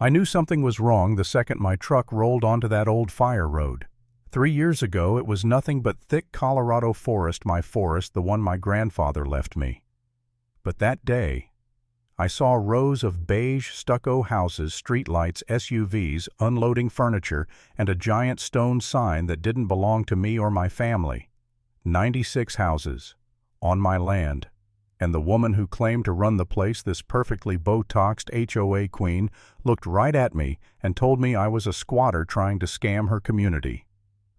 I knew something was wrong the second my truck rolled onto that old fire road. 3 years ago, it was nothing but thick Colorado forest, the one my grandfather left me. But that day, I saw rows of beige stucco houses, streetlights, SUVs, unloading furniture, and a giant stone sign that didn't belong to me or my family. 96 houses, on my land. And the woman who claimed to run the place, this perfectly Botoxed HOA queen, looked right at me and told me I was a squatter trying to scam her community.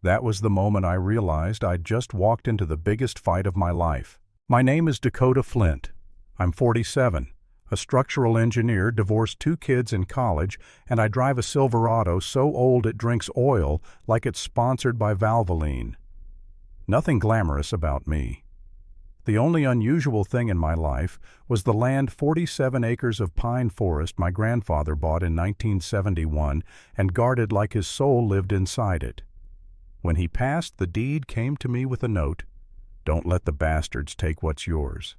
That was the moment I realized I'd just walked into the biggest fight of my life. My name is Dakota Flint. I'm 47, a structural engineer, divorced 2 kids in college, and I drive a Silverado so old it drinks oil like it's sponsored by Valvoline. Nothing glamorous about me. The only unusual thing in my life was the land, 47 acres of pine forest my grandfather bought in 1971 and guarded like his soul lived inside it. When he passed, the deed came to me with a note, "Don't let the bastards take what's yours."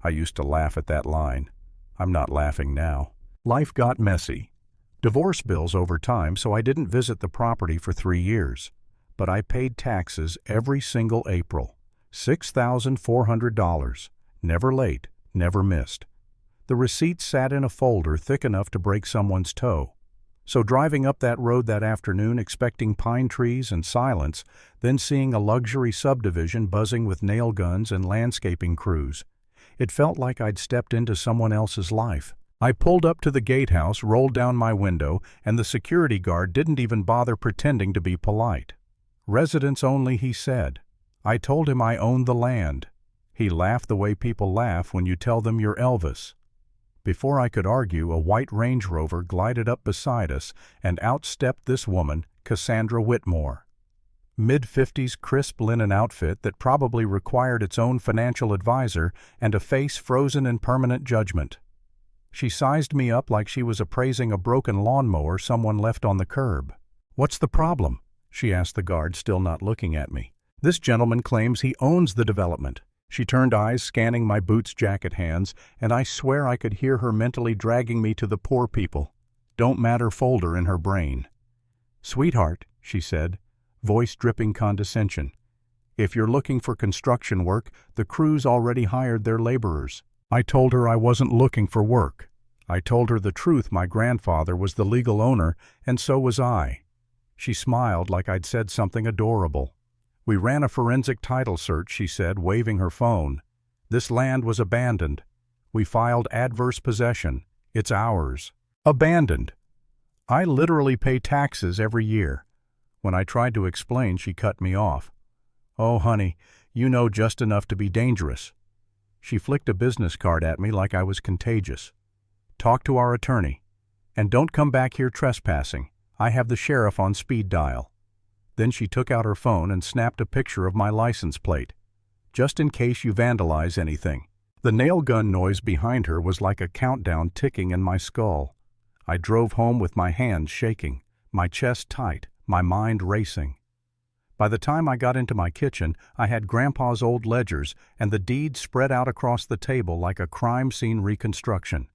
I used to laugh at that line. I'm not laughing now. Life got messy. Divorce bills over time, so I didn't visit the property for 3 years. But I paid taxes every single April. $6,400. Never late, never missed. The receipt sat in a folder thick enough to break someone's toe. So driving up that road that afternoon, expecting pine trees and silence, then seeing a luxury subdivision buzzing with nail guns and landscaping crews, it felt like I'd stepped into someone else's life. I pulled up to the gatehouse, rolled down my window, and the security guard didn't even bother pretending to be polite. "Residents only," he said. I told him I owned the land. He laughed the way people laugh when you tell them you're Elvis. Before I could argue, a white Range Rover glided up beside us, and out stepped this woman, Cassandra Whitmore. Mid-50s, crisp linen outfit that probably required its own financial advisor, and a face frozen in permanent judgment. She sized me up like she was appraising a broken lawnmower someone left on the curb. "What's the problem?" she asked the guard, still not looking at me. "This gentleman claims he owns the development." She turned eyes, scanning my boots, jacket, hands, and I swear I could hear her mentally dragging me to the poor people. Don't matter folder in her brain. "Sweetheart," she said, voice dripping condescension, "if you're looking for construction work, the crew's already hired their laborers." I told her I wasn't looking for work. I told her the truth: my grandfather was the legal owner, and so was I. She smiled like I'd said something adorable. "We ran a forensic title search," she said, waving her phone. "This land was abandoned. We filed adverse possession. It's ours." Abandoned. I literally pay taxes every year. When I tried to explain, she cut me off. "Oh, honey, you know just enough to be dangerous." She flicked a business card at me like I was contagious. "Talk to our attorney. And don't come back here trespassing. I have the sheriff on speed dial." Then she took out her phone and snapped a picture of my license plate. "Just in case you vandalize anything." The nail gun noise behind her was like a countdown ticking in my skull. I drove home with my hands shaking, my chest tight, my mind racing. By the time I got into my kitchen, I had Grandpa's old ledgers and the deed spread out across the table like a crime scene reconstruction.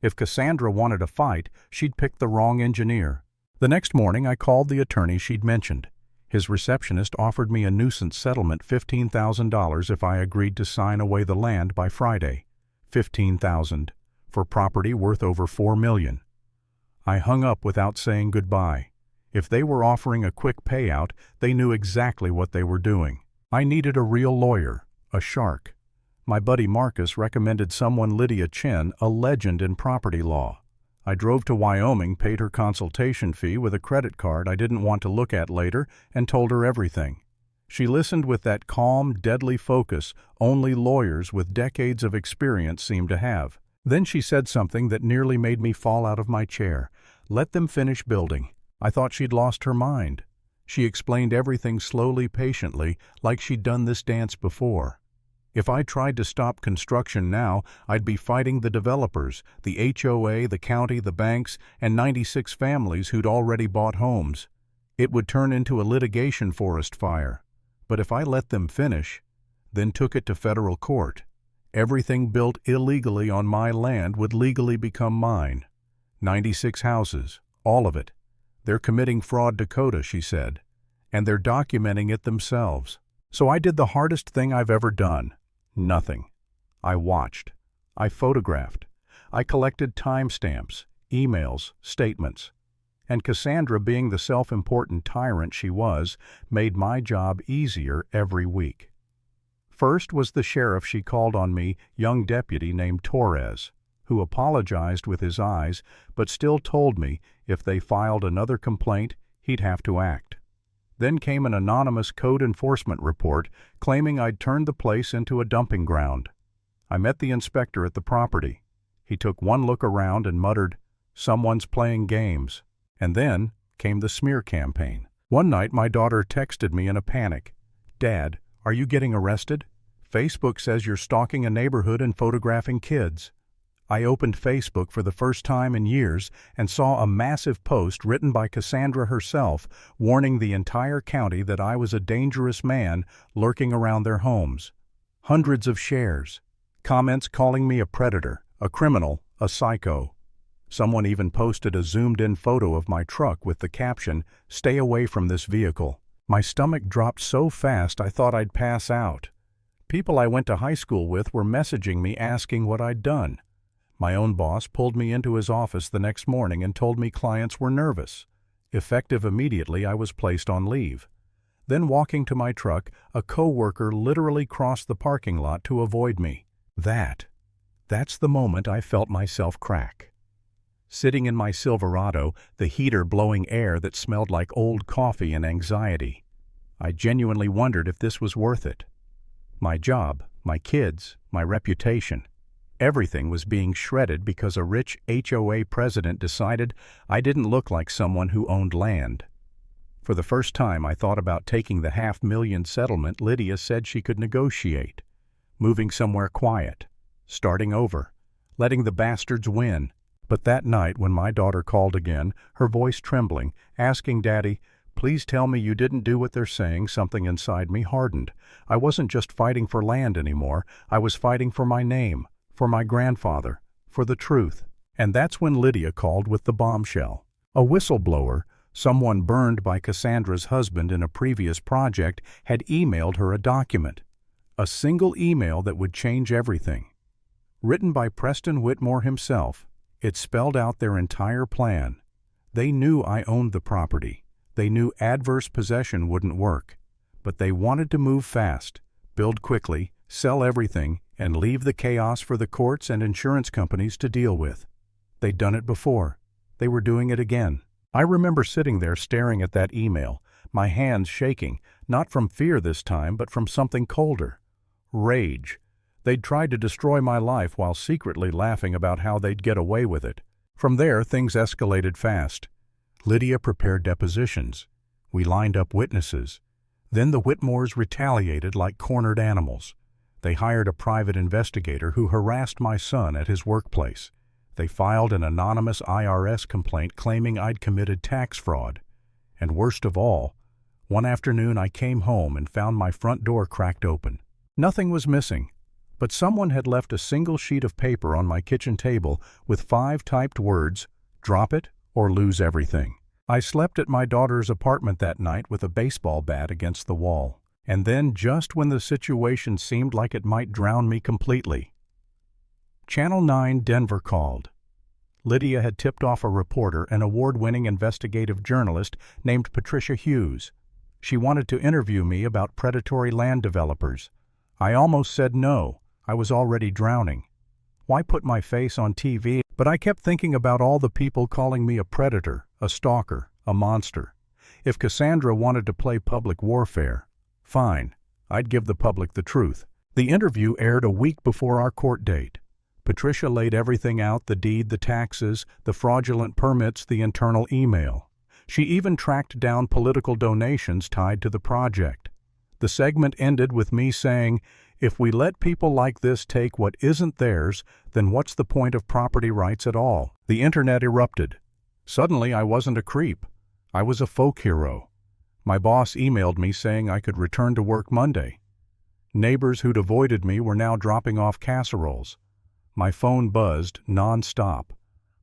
If Cassandra wanted a fight, she'd picked the wrong engineer. The next morning, I called the attorney she'd mentioned. His receptionist offered me a nuisance settlement, $15,000 if I agreed to sign away the land by Friday. $15,000 for property worth over $4 million. I hung up without saying goodbye. If they were offering a quick payout, they knew exactly what they were doing. I needed a real lawyer, a shark. My buddy Marcus recommended someone, Lydia Chen, a legend in property law. I drove to Wyoming, paid her consultation fee with a credit card I didn't want to look at later, and told her everything. She listened with that calm, deadly focus only lawyers with decades of experience seem to have. Then she said something that nearly made me fall out of my chair. "Let them finish building." I thought she'd lost her mind. She explained everything slowly, patiently, like she'd done this dance before. If I tried to stop construction now, I'd be fighting the developers, the HOA, the county, the banks, and 96 families who'd already bought homes. It would turn into a litigation forest fire. But if I let them finish, then took it to federal court, everything built illegally on my land would legally become mine. 96 houses, all of it. They're committing fraud, Dakota, she said, and they're documenting it themselves. So I did the hardest thing I've ever done. Nothing. I watched. I photographed. I collected timestamps, emails, statements. And Cassandra, being the self-important tyrant she was, made my job easier every week. First was the sheriff. She called on me, young deputy named Torres, who apologized with his eyes, but still told me if they filed another complaint, he'd have to act. Then came an anonymous code enforcement report claiming I'd turned the place into a dumping ground. I met the inspector at the property. He took one look around and muttered, "Someone's playing games." And then came the smear campaign. One night my daughter texted me in a panic, "Dad, are you getting arrested? Facebook says you're stalking a neighborhood and photographing kids." I opened Facebook for the first time in years and saw a massive post written by Cassandra herself warning the entire county that I was a dangerous man lurking around their homes. Hundreds of shares. Comments calling me a predator, a criminal, a psycho. Someone even posted a zoomed-in photo of my truck with the caption, "Stay away from this vehicle." My stomach dropped so fast I thought I'd pass out. People I went to high school with were messaging me asking what I'd done. My own boss pulled me into his office the next morning and told me clients were nervous. Effective immediately, I was placed on leave. Then walking to my truck, a coworker literally crossed the parking lot to avoid me. That's the moment I felt myself crack. Sitting in my Silverado, the heater blowing air that smelled like old coffee and anxiety, I genuinely wondered if this was worth it. My job, my kids, my reputation. Everything was being shredded because a rich HOA president decided I didn't look like someone who owned land. For the first time, I thought about taking the $500,000 settlement Lydia said she could negotiate, moving somewhere quiet, starting over, letting the bastards win. But that night when my daughter called again, her voice trembling, asking, "Daddy, please tell me you didn't do what they're saying," something inside me hardened. I wasn't just fighting for land anymore. I was fighting for my name, for my grandfather, for the truth. And that's when Lydia called with the bombshell. A whistleblower, someone burned by Cassandra's husband in a previous project, had emailed her a document. A single email that would change everything. Written by Preston Whitmore himself, it spelled out their entire plan. They knew I owned the property. They knew adverse possession wouldn't work. But they wanted to move fast, build quickly, sell everything, and leave the chaos for the courts and insurance companies to deal with. They'd done it before. They were doing it again. I remember sitting there staring at that email, my hands shaking, not from fear this time, but from something colder. Rage. They'd tried to destroy my life while secretly laughing about how they'd get away with it. From there, things escalated fast. Lydia prepared depositions. We lined up witnesses. Then the Whitmores retaliated like cornered animals. They hired a private investigator who harassed my son at his workplace. They filed an anonymous IRS complaint claiming I'd committed tax fraud. And worst of all, one afternoon I came home and found my front door cracked open. Nothing was missing, but someone had left a single sheet of paper on my kitchen table with 5 typed words, "Drop it or lose everything." I slept at my daughter's apartment that night with a baseball bat against the wall. And then, just when the situation seemed like it might drown me completely, Channel 9 Denver called. Lydia had tipped off a reporter, an award-winning investigative journalist named Patricia Hughes. She wanted to interview me about predatory land developers. I almost said no. I was already drowning. Why put my face on TV? But I kept thinking about all the people calling me a predator, a stalker, a monster. If Cassandra wanted to play public warfare, fine, I'd give the public the truth. The interview aired a week before our court date. Patricia laid everything out, the deed, the taxes, the fraudulent permits, the internal email. She even tracked down political donations tied to the project. The segment ended with me saying, "If we let people like this take what isn't theirs, then what's the point of property rights at all?" The internet erupted. Suddenly I wasn't a creep. I was a folk hero. My boss emailed me saying I could return to work Monday. Neighbors who'd avoided me were now dropping off casseroles. My phone buzzed non-stop.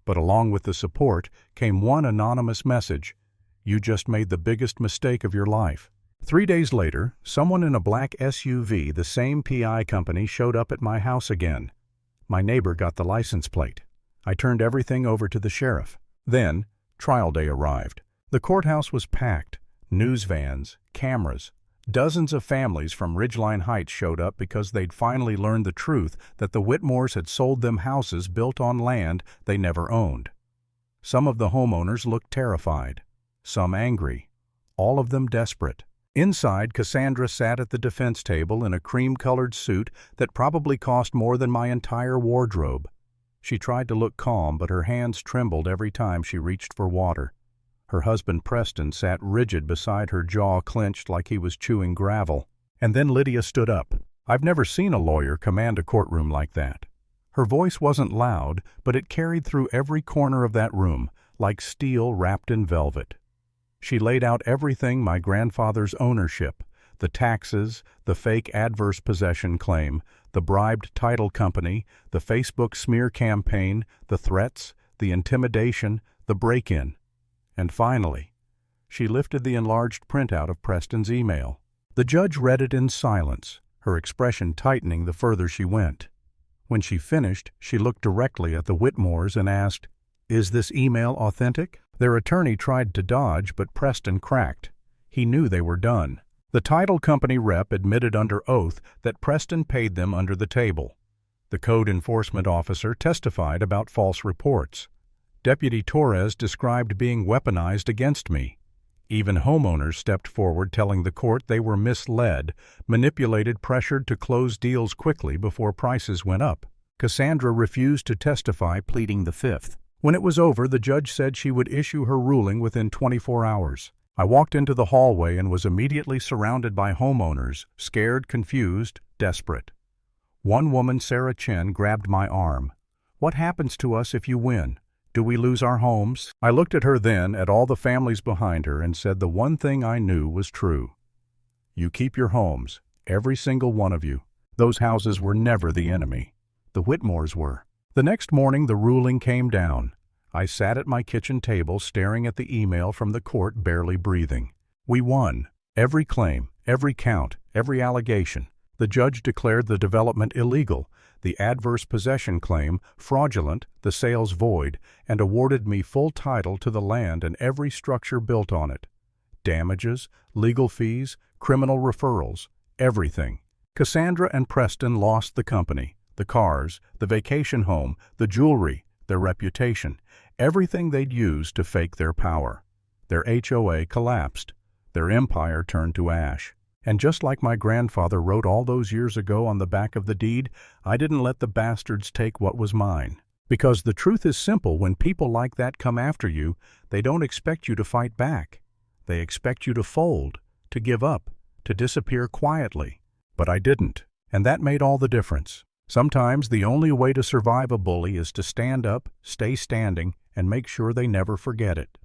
But along with the support came one anonymous message: "You just made the biggest mistake of your life." 3 days later, someone in a black SUV, the same PI company, showed up at my house again. My neighbor got the license plate. I turned everything over to the sheriff. Then, trial day arrived. The courthouse was packed. News vans, cameras. Dozens of families from Ridgeline Heights showed up because they'd finally learned the truth that the Whitmores had sold them houses built on land they never owned. Some of the homeowners looked terrified, some angry, all of them desperate. Inside, Cassandra sat at the defense table in a cream-colored suit that probably cost more than my entire wardrobe. She tried to look calm, but her hands trembled every time she reached for water. Her husband Preston sat rigid beside her, jaw clenched like he was chewing gravel. And then Lydia stood up. I've never seen a lawyer command a courtroom like that. Her voice wasn't loud, but it carried through every corner of that room, like steel wrapped in velvet. She laid out everything: my grandfather's ownership, the taxes, the fake adverse possession claim, the bribed title company, the Facebook smear campaign, the threats, the intimidation, the break-in. And finally, she lifted the enlarged printout of Preston's email. The judge read it in silence, her expression tightening the further she went. When she finished, she looked directly at the Whitmores and asked, "Is this email authentic?" Their attorney tried to dodge, but Preston cracked. He knew they were done. The title company rep admitted under oath that Preston paid them under the table. The code enforcement officer testified about false reports. Deputy Torres described being weaponized against me. Even homeowners stepped forward, telling the court they were misled, manipulated, pressured to close deals quickly before prices went up. Cassandra refused to testify, pleading the fifth. When it was over, the judge said she would issue her ruling within 24 hours. I walked into the hallway and was immediately surrounded by homeowners, scared, confused, desperate. One woman, Sarah Chen, grabbed my arm. "What happens to us if you win? Do we lose our homes?" I looked at her then, at all the families behind her, and said the one thing I knew was true. You keep your homes, every single one of you. Those houses were never the enemy. The Whitmores were. The next morning the ruling came down. I sat at my kitchen table staring at the email from the court, barely breathing. We won. Every claim, every count, every allegation. The judge declared the development illegal, the adverse possession claim fraudulent, the sales void, and awarded me full title to the land and every structure built on it. Damages, legal fees, criminal referrals, everything. Cassandra and Preston lost the company, the cars, the vacation home, the jewelry, their reputation, everything they'd used to fake their power. Their HOA collapsed. Their empire turned to ash. And just like my grandfather wrote all those years ago on the back of the deed, I didn't let the bastards take what was mine. Because the truth is simple: when people like that come after you, they don't expect you to fight back. They expect you to fold, to give up, to disappear quietly. But I didn't, and that made all the difference. Sometimes the only way to survive a bully is to stand up, stay standing, and make sure they never forget it.